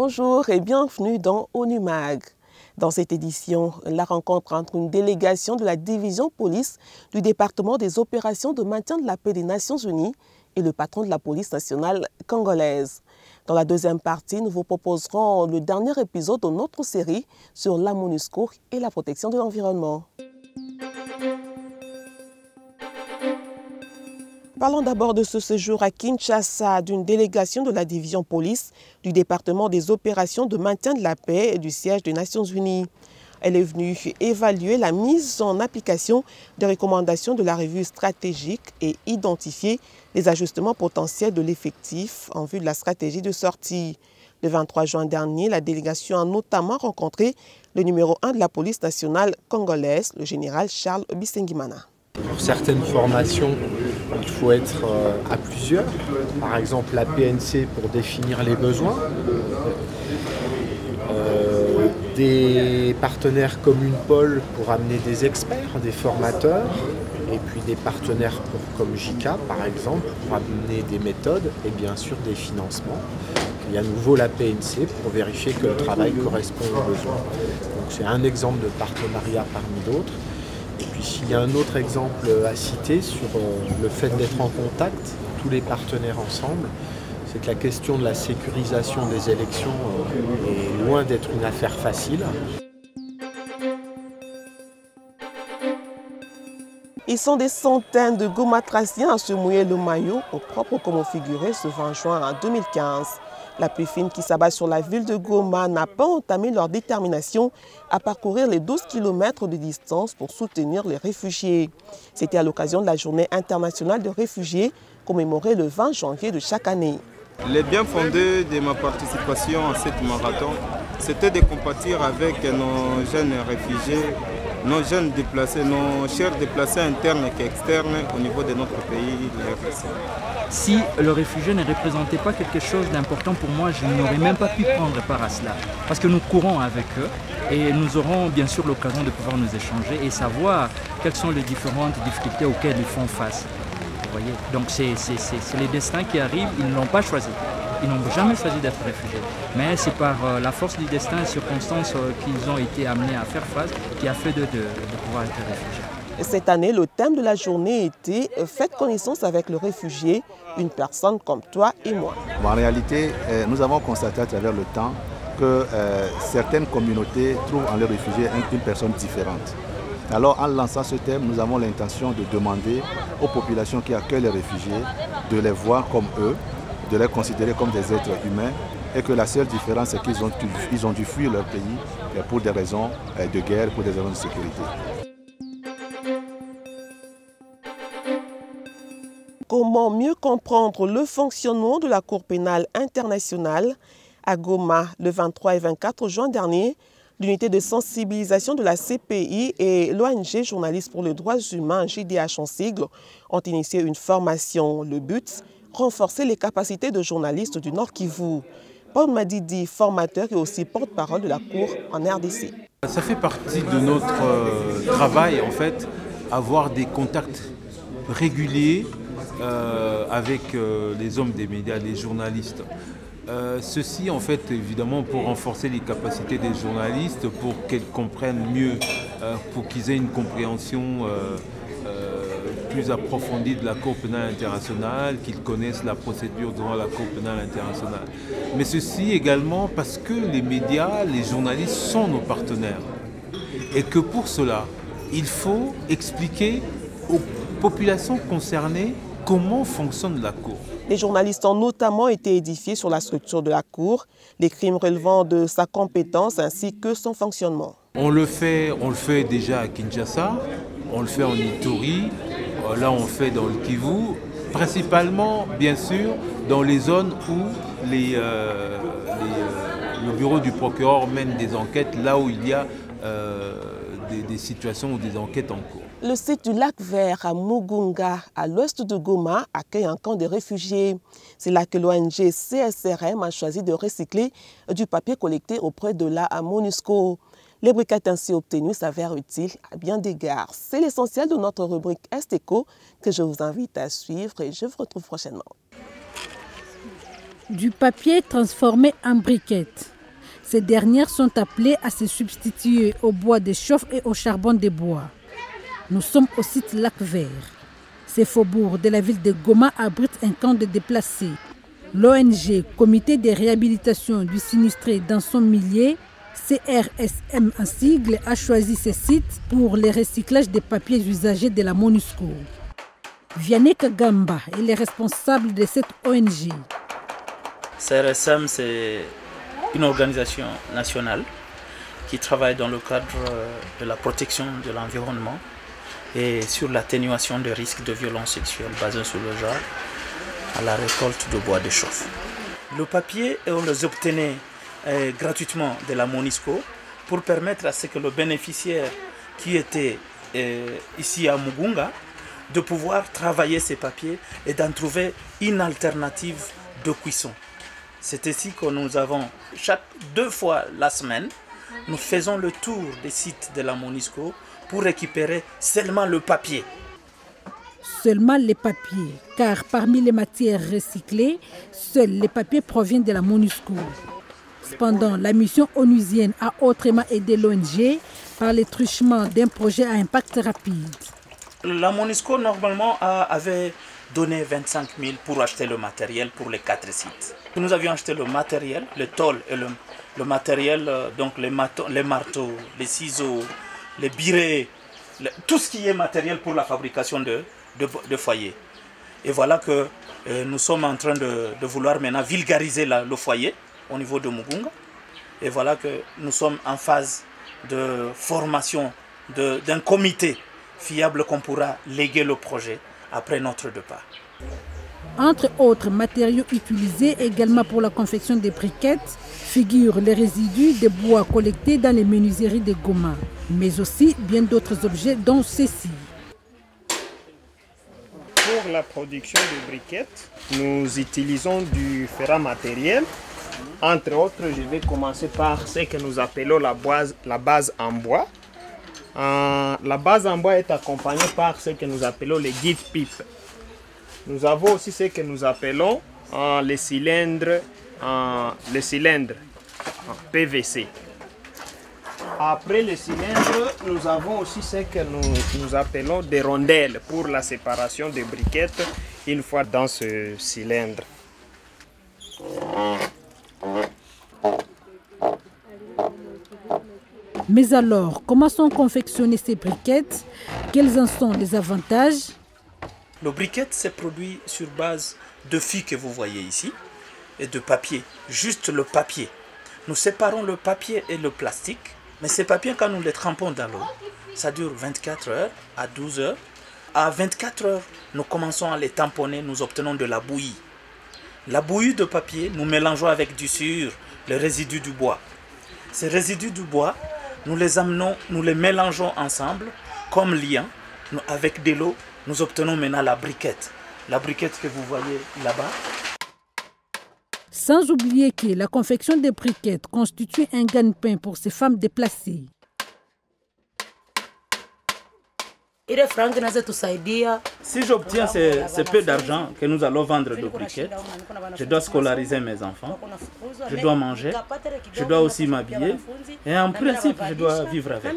Bonjour et bienvenue dans ONUMAG. Dans cette édition, la rencontre entre une délégation de la division police du département des opérations de maintien de la paix des Nations Unies et le patron de la police nationale congolaise. Dans la deuxième partie, nous vous proposerons le dernier épisode de notre série sur la MONUSCO et la protection de l'environnement. Parlons d'abord de ce séjour à Kinshasa d'une délégation de la division police du département des opérations de maintien de la paix et du siège des Nations Unies. Elle est venue évaluer la mise en application des recommandations de la revue stratégique et identifier les ajustements potentiels de l'effectif en vue de la stratégie de sortie. Le 23 juin dernier, la délégation a notamment rencontré le numéro 1 de la police nationale congolaise, le général Charles Bisengimana. Pour certaines formations, il faut être à plusieurs. Par exemple, la PNC pour définir les besoins. Des partenaires comme UNPOL pour amener des experts, des formateurs. Et puis des partenaires comme JICA, par exemple, pour amener des méthodes et bien sûr des financements. Il y a à nouveau la PNC pour vérifier que le travail correspond aux besoins. Donc c'est un exemple de partenariat parmi d'autres. Et puis s'il y a un autre exemple à citer sur le fait d'être en contact, tous les partenaires ensemble, c'est que la question de la sécurisation des élections est loin d'être une affaire facile. Ils sont des centaines de gomatraciens à se mouiller le maillot au propre comme figuré ce 20 juin 2015. La pluie fine qui s'abat sur la ville de Goma n'a pas entamé leur détermination à parcourir les 12 km de distance pour soutenir les réfugiés. C'était à l'occasion de la Journée internationale de réfugiés commémorée le 20 janvier de chaque année. Le bien fondé de ma participation à cette marathon, c'était de compatir avec nos jeunes réfugiés, nos jeunes déplacés, nos chers déplacés internes et externes au niveau de notre pays, le RDC. Si le réfugié ne représentait pas quelque chose d'important pour moi, je n'aurais même pas pu prendre part à cela. Parce que nous courons avec eux et nous aurons bien sûr l'occasion de pouvoir nous échanger et savoir quelles sont les différentes difficultés auxquelles ils font face. Vous voyez? Donc c'est les destins qui arrivent, ils ne l'ont pas choisi. Ils n'ont jamais choisi d'être réfugiés. Mais c'est par la force du destin et circonstances qu'ils ont été amenés à faire face qui a fait de pouvoir être réfugiés. Cette année, le thème de la journée était « Faites connaissance avec le réfugié, une personne comme toi et moi ». En réalité, nous avons constaté à travers le temps que certaines communautés trouvent en les réfugiés une personne différente. Alors, en lançant ce thème, nous avons l'intention de demander aux populations qui accueillent les réfugiés de les voir comme eux, de les considérer comme des êtres humains et que la seule différence, c'est qu'ils ont dû fuir leur pays pour des raisons de guerre, pour des raisons de sécurité. Comment mieux comprendre le fonctionnement de la Cour pénale internationale? À Goma, le 23 et 24 juin dernier, l'unité de sensibilisation de la CPI et l'ONG Journalistes pour les droits humains, JDH en sigle, ont initié une formation. Le but, renforcer les capacités de journalistes du Nord Kivu. Paul Madidi, formateur et aussi porte-parole de la Cour en RDC. Ça fait partie de notre travail, en fait, avoir des contacts réguliers avec les hommes des médias, les journalistes. Ceci, en fait, évidemment, pour renforcer les capacités des journalistes, pour qu'ils comprennent mieux, pour qu'ils aient une compréhension plus approfondie de la Cour pénale internationale, qu'ils connaissent la procédure devant la Cour pénale internationale. Mais ceci également parce que les médias, les journalistes sont nos partenaires. Et que pour cela, il faut expliquer aux populations concernées comment fonctionne la Cour. Les journalistes ont notamment été édifiés sur la structure de la Cour, les crimes relevant de sa compétence ainsi que son fonctionnement. On le fait déjà à Kinshasa, on le fait en Ituri, là on le fait dans le Kivu, principalement bien sûr dans les zones où le bureau du procureur mène des enquêtes, là où il y a des situations ou des enquêtes en cours. Le site du lac Vert à Mugunga, à l'ouest de Goma, accueille un camp de réfugiés. C'est là que l'ONG CSRM a choisi de recycler du papier collecté auprès de la MONUSCO. Les briquettes ainsi obtenues s'avèrent utiles à bien des égards. C'est l'essentiel de notre rubrique Est-Éco que je vous invite à suivre et je vous retrouve prochainement. Du papier transformé en briquettes. Ces dernières sont appelées à se substituer au bois de chauffe et au charbon de bois. Nous sommes au site Lac Vert. Ces faubourgs de la ville de Goma abritent un camp de déplacés. L'ONG Comité de réhabilitation du sinistré dans son milieu, CRSM en sigle, a choisi ce site pour le recyclage des papiers usagés de la MONUSCO. Vianney Kagamba est le responsable de cette ONG. CRSM, c'est une organisation nationale qui travaille dans le cadre de la protection de l'environnement et sur l'atténuation des risques de violences sexuelles basées sur le genre à la récolte de bois de chauffe. Le papier, on les obtenait gratuitement de la MONUSCO pour permettre à ce que le bénéficiaire qui était ici à Mugunga de pouvoir travailler ces papiers et d'en trouver une alternative de cuisson. C'est ainsi que nous avons, 2 fois la semaine, nous faisons le tour des sites de la MONUSCO pour récupérer seulement le papier. Seulement les papiers, car parmi les matières recyclées, seuls les papiers proviennent de la MONUSCO. Cependant, la mission onusienne a autrement aidé l'ONG par le truchement d'un projet à impact rapide. La MONUSCO, normalement, avait donné 25 000 pour acheter le matériel pour les 4 sites. Nous avions acheté le matériel, le tôle et le matériel, donc les marteaux, les ciseaux, les birets, tout ce qui est matériel pour la fabrication de foyers. Et voilà que nous sommes en train de vouloir maintenant vulgariser le foyer au niveau de Mugunga. Et voilà que nous sommes en phase de formation d'un comité fiable qu'on pourra léguer le projet après notre départ. Entre autres matériaux utilisés également pour la confection des briquettes figurent les résidus de bois collectés dans les menuiseries de Goma, mais aussi bien d'autres objets dont ceci. Pour la production de briquettes, nous utilisons du ferramatériel. Entre autres, je vais commencer par ce que nous appelons la base en bois. La base en bois est accompagnée par ce que nous appelons les guides-pipes. Nous avons aussi ce que nous appelons les cylindres PVC. Après les cylindres, nous avons aussi ce que nous appelons des rondelles pour la séparation des briquettes une fois dans ce cylindre. Mais alors, comment sont confectionnées ces briquettes? Quels en sont les avantages? Le briquet se produit sur base de fil que vous voyez ici et de papier, juste le papier. Nous séparons le papier et le plastique, mais ces papiers, quand nous les trempons dans l'eau, ça dure 24 heures à 12 heures. À 24 heures, nous commençons à les tamponner, nous obtenons de la bouillie. La bouillie de papier, nous mélangeons avec du sucre, les résidus du bois. Ces résidus du bois, nous les amenons, nous les mélangeons ensemble comme liant. Avec de l'eau, nous obtenons maintenant la briquette. La briquette que vous voyez là-bas. Sans oublier que la confection des briquettes constitue un gagne-pain pour ces femmes déplacées. Si j'obtiens ce peu d'argent que nous allons vendre de briquettes, je dois scolariser mes enfants, je dois manger, je dois aussi m'habiller et en principe, je dois vivre avec.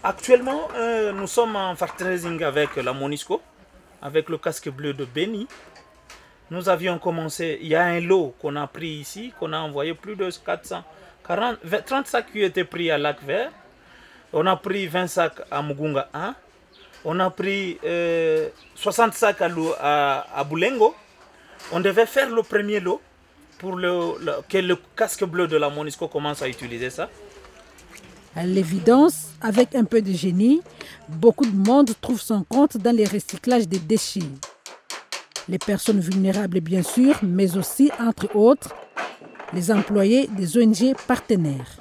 Actuellement, nous sommes en fundraising avec la MONUSCO, avec le casque bleu de Beni. Nous avions commencé, il y a un lot qu'on a pris ici, qu'on a envoyé plus de 30 sacs qui étaient pris à Lac Vert. On a pris 20 sacs à Mugunga 1. On a pris 60 sacs à Boulengo. On devait faire le premier lot pour que le casque bleu de la MONUSCO commence à utiliser ça. À l'évidence, avec un peu de génie, beaucoup de monde trouve son compte dans les recyclages des déchets. Les personnes vulnérables, bien sûr, mais aussi, entre autres, les employés des ONG partenaires.